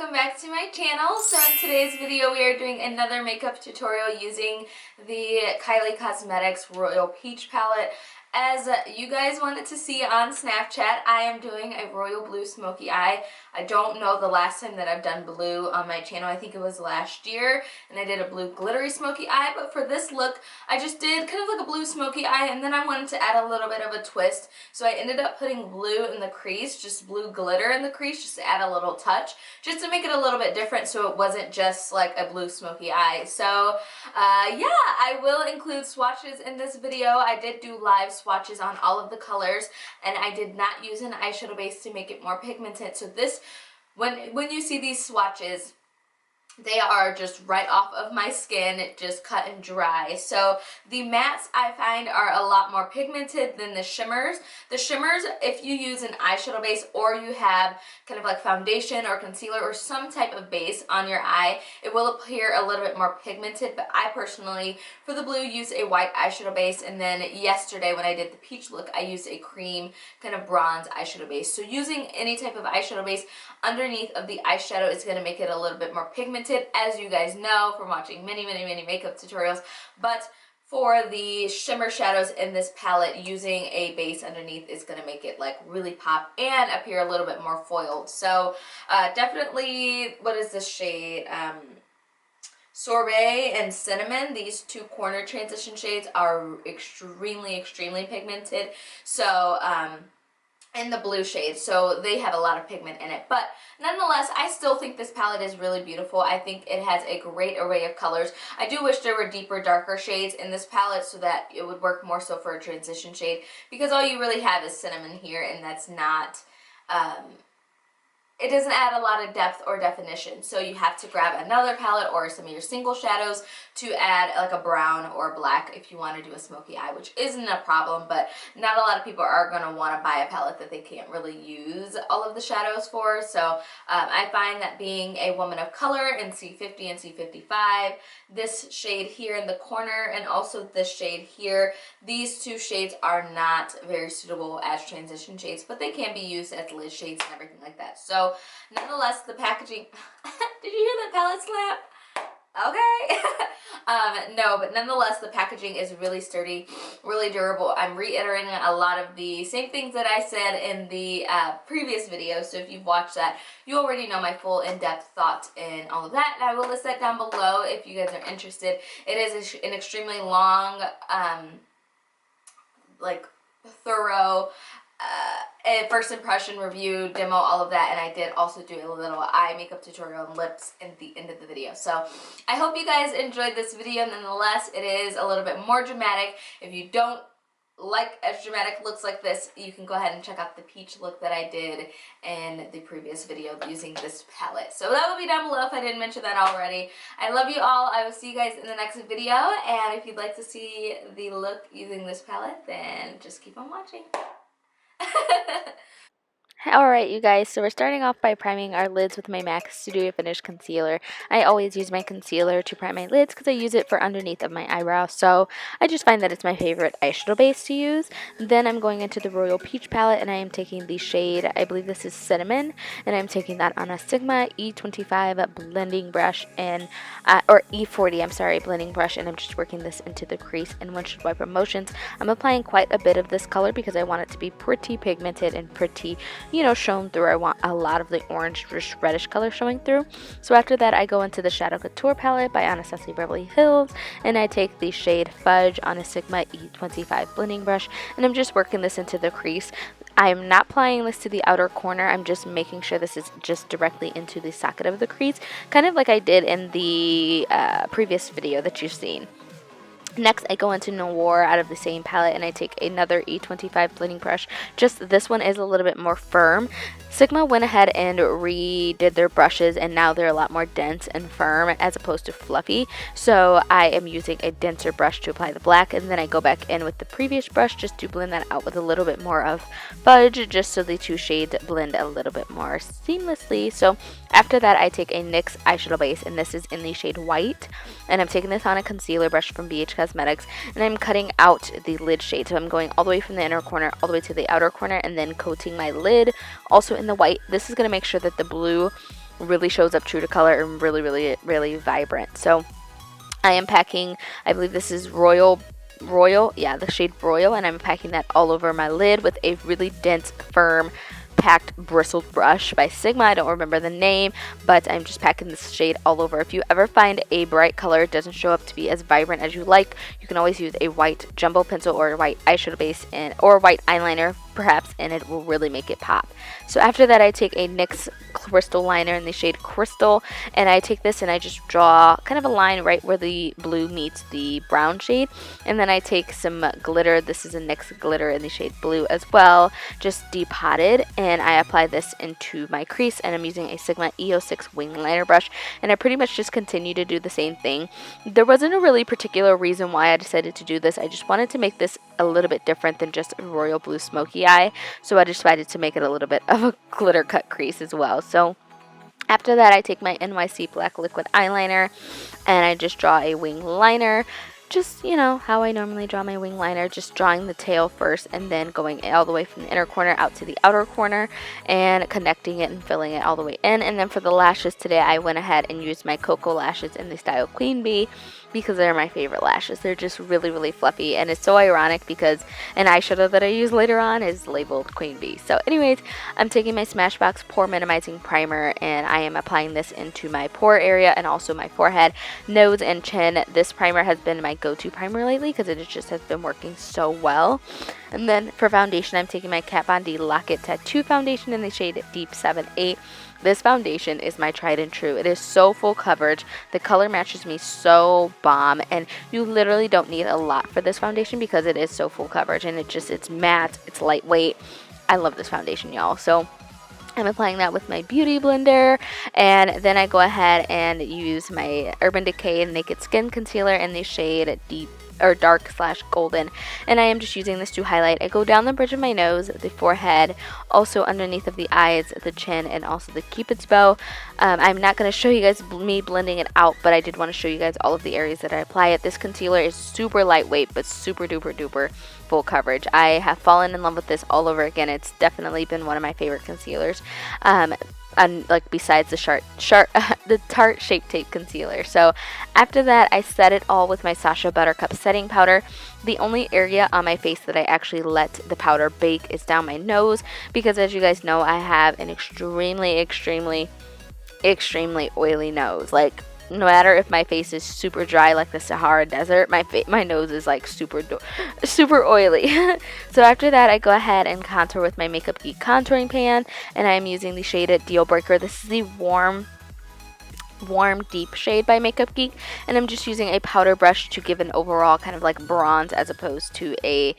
welcome back to my channel. So in today's video we are doing another makeup tutorial using the Kylie Cosmetics Royal Peach palette. As you guys wanted to see on Snapchat, I am doing a royal blue smoky eye. I don't know the last time that I've done blue on my channel. I think it was last year, and I did a blue glittery smoky eye, but for this look, I just did kind of like a blue smoky eye, and then I wanted to add a little bit of a twist, so I ended up putting blue in the crease, just blue glitter in the crease, just to add a little touch, just to make it a little bit different so it wasn't just like a blue smoky eye. So, yeah, I will include swatches in this video. I did do live swatches on all of the colors, and I did not use an eyeshadow base to make it more pigmented. So this, when you see these swatches, they are just right off of my skin, just cut and dry. So the mattes I find are a lot more pigmented than the shimmers. The shimmers, if you use an eyeshadow base or you have kind of like foundation or concealer or some type of base on your eye, it will appear a little bit more pigmented. But I personally, for the blue, use a white eyeshadow base. And then yesterday when I did the peach look, I used a cream kind of bronze eyeshadow base. So using any type of eyeshadow base underneath of the eyeshadow is going to make it a little bit more pigmented, as you guys know from watching many makeup tutorials. But for the shimmer shadows in this palette, using a base underneath is going to make it like really pop and appear a little bit more foiled. So definitely, what is this shade? Sorbet and Cinnamon, these two corner transition shades are extremely pigmented. So in the blue shade, so they have a lot of pigment in it. But nonetheless, I still think this palette is really beautiful. I think it has a great array of colors. I do wish there were deeper, darker shades in this palette so that it would work more so for a transition shade, because all you really have is cinnamon here, and that's not, it doesn't add a lot of depth or definition. So you have to grab another palette or some of your single shadows to add like a brown or black if you want to do a smoky eye, which isn't a problem, but not a lot of people are going to want to buy a palette that they can't really use all of the shadows for. So I find that being a woman of color in C50 and C55, this shade here in the corner and also this shade here, these two shades are not very suitable as transition shades, but they can be used as lid shades and everything like that. So nonetheless, the packaging, did you hear that palette slap? Okay. No, but nonetheless, the packaging is really sturdy, really durable. I'm reiterating a lot of the same things that I said in the previous video, so if you've watched that, you already know my full in-depth thoughts and all of that, and I will list that down below if you guys are interested. It is an extremely long, like, thorough first impression review, demo, all of that, and I did also do a little eye makeup tutorial and lips at the end of the video. So I hope you guys enjoyed this video. Nonetheless, it is a little bit more dramatic. If you don't like as dramatic looks like this, you can go ahead and check out the peach look that I did in the previous video using this palette. So that will be down below if I didn't mention that already. I love you all. I will see you guys in the next video, and if you'd like to see the look using this palette, then just keep on watching. Alright you guys, so we're starting off by priming our lids with my MAC Studio Finish Concealer. I always use my concealer to prime my lids because I use it for underneath of my eyebrow, so I just find that it's my favorite eyeshadow base to use. Then I'm going into the Royal Peach palette, and I am taking the shade, I believe this is Cinnamon, and I'm taking that on a Sigma E25 blending brush, and or E40, I'm sorry, blending brush, and I'm just working this into the crease in windshield wiper motions. I'm applying quite a bit of this color because I want it to be pretty pigmented and pretty, you know, shown through. I want a lot of the orange reddish color showing through. So after that, I go into the Shadow Couture palette by Anastasia Beverly Hills, and I take the shade Fudge on a Sigma E25 blending brush, and I'm just working this into the crease. I am not applying this to the outer corner. I'm just making sure this is just directly into the socket of the crease, kind of like I did in the previous video that you've seen. Next, I go into Noir out of the same palette, and I take another E25 blending brush. Just this one is a little bit more firm. Sigma went ahead and redid their brushes, and now they're a lot more dense and firm as opposed to fluffy. So I am using a denser brush to apply the black, and then I go back in with the previous brush just to blend that out with a little bit more of Fudge, just so the two shades blend a little bit more seamlessly. So after that, I take a NYX eyeshadow base, and this is in the shade White, and I'm taking this on a concealer brush from BH Cosmetics, and I'm cutting out the lid shade. So I'm going all the way from the inner corner all the way to the outer corner, and then coating my lid also in the white. This is going to make sure that the blue really shows up true to color and really vibrant. So I am packing, I believe this is Royal, yeah, the shade Royal, and I'm packing that all over my lid with a really dense, firm, packed bristled brush by Sigma. I don't remember the name, but I'm just packing this shade all over. If you ever find a bright color it doesn't show up to be as vibrant as you like, you can always use a white jumbo pencil or a white eyeshadow base or white eyeliner perhaps, and it will really make it pop. So after that I take a NYX crystal liner in the shade Crystal, and I take this and I just draw kind of a line right where the blue meets the brown shade, and then I take some glitter. This is a NYX glitter in the shade Blue as well, just depotted, and I apply this into my crease, and I'm using a Sigma E06 wing liner brush, and I pretty much just continue to do the same thing. There wasn't a really particular reason why I decided to do this. I just wanted to make this a little bit different than just a royal blue smoky eye, so I decided to make it a little bit of a glitter cut crease as well. So after that I take my NYC black liquid eyeliner and I just draw a wing liner, just, you know, how I normally draw my wing liner, just drawing the tail first and then going all the way from the inner corner out to the outer corner and connecting it and filling it all the way in. And then for the lashes today I went ahead and used my Koko lashes in the style Queen Bee, because they're my favorite lashes. They're just really fluffy, and it's so ironic because an eyeshadow that I use later on is labeled Queen Bee. So anyways, I'm taking my Smashbox Pore Minimizing Primer and I am applying this into my pore area and also my forehead, nose, and chin. This primer has been my go-to primer lately because it just has been working so well. And then for foundation, I'm taking my Kat Von D Lock-It Tattoo Foundation in the shade Deep 78. This foundation is my tried and true. It is so full coverage. The color matches me so bomb, and you literally don't need a lot for this foundation because it is so full coverage, and it's matte, it's lightweight. I love this foundation, y'all. So I'm applying that with my beauty blender, and then I go ahead and use my Urban Decay Naked Skin Concealer in the shade Deep or dark / golden, and I am just using this to highlight. I go down the bridge of my nose, the forehead, also underneath of the eyes, the chin, and also the cupid's bow. I'm not going to show you guys me blending it out, but I did want to show you guys all of the areas that I apply it. This concealer is super lightweight but super duper full coverage. I have fallen in love with this all over again. It's definitely been one of my favorite concealers. And like besides the the Tarte Shape Tape concealer. So after that I set it all with my Sacha Buttercup setting powder. The only area on my face that I actually let the powder bake is down my nose, because as you guys know I have an extremely oily nose. Like, no matter if my face is super dry like the Sahara Desert, my nose is like super oily. So after that I go ahead and contour with my MakeupGeek contouring pan, and I'm using the shade Deal Breaker. This is the warm deep shade by MakeupGeek, and I'm just using a powder brush to give an overall kind of like bronze as opposed to a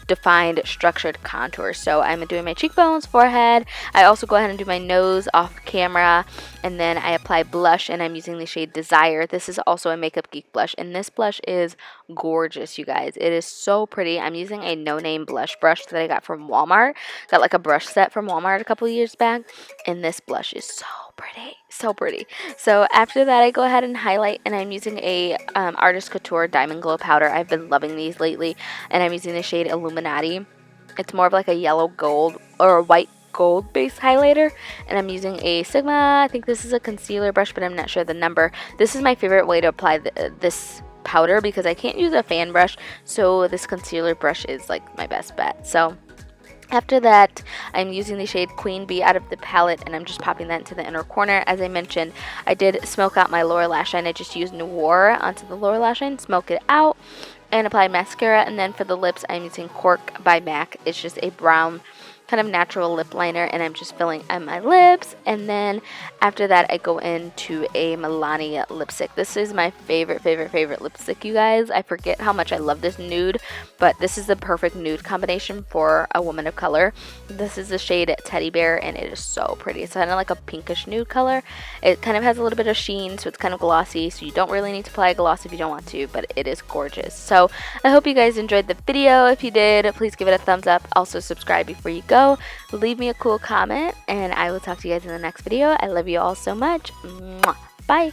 defined structured contour. So I'm doing my cheekbones, forehead. I also go ahead and do my nose off camera, and then I apply blush, and I'm using the shade Desire. This is also a MakeupGeek blush, and this blush is gorgeous, you guys. It is so pretty. I'm using a no-name blush brush that I got from Walmart. Got like a brush set from Walmart a couple years back, and this blush is so pretty. So after that I go ahead and highlight, and I'm using a Artist Couture Diamond Glow powder. I've been loving these lately, and I'm using the shade Illuminati. It's more of like a yellow gold or a white gold base highlighter, and I'm using a Sigma, I think this is a concealer brush, but I'm not sure the number. This is my favorite way to apply this powder because I can't use a fan brush, so this concealer brush is like my best bet. So after that, I'm using the shade Queen Bee out of the palette, and I'm just popping that into the inner corner. As I mentioned, I did smoke out my lower lash line. I just used Noir onto the lower lash line, smoke it out, and apply mascara. And then for the lips, I'm using Cork by MAC. It's just a brown kind of natural lip liner, and I'm just filling in my lips. And then after that I go into a Milani lipstick. This is my favorite lipstick, you guys. I forget how much I love this nude, but this is the perfect nude combination for a woman of color. This is the shade Teddy Bear, and it is so pretty. It's kind of like a pinkish nude color. It kind of has a little bit of sheen, so it's kind of glossy, so you don't really need to apply a gloss if you don't want to, but it is gorgeous. So I hope you guys enjoyed the video. If you did, please give it a thumbs up. Also subscribe before you go. Leave me a cool comment, and I will talk to you guys in the next video. I love you all so much. Mwah. Bye.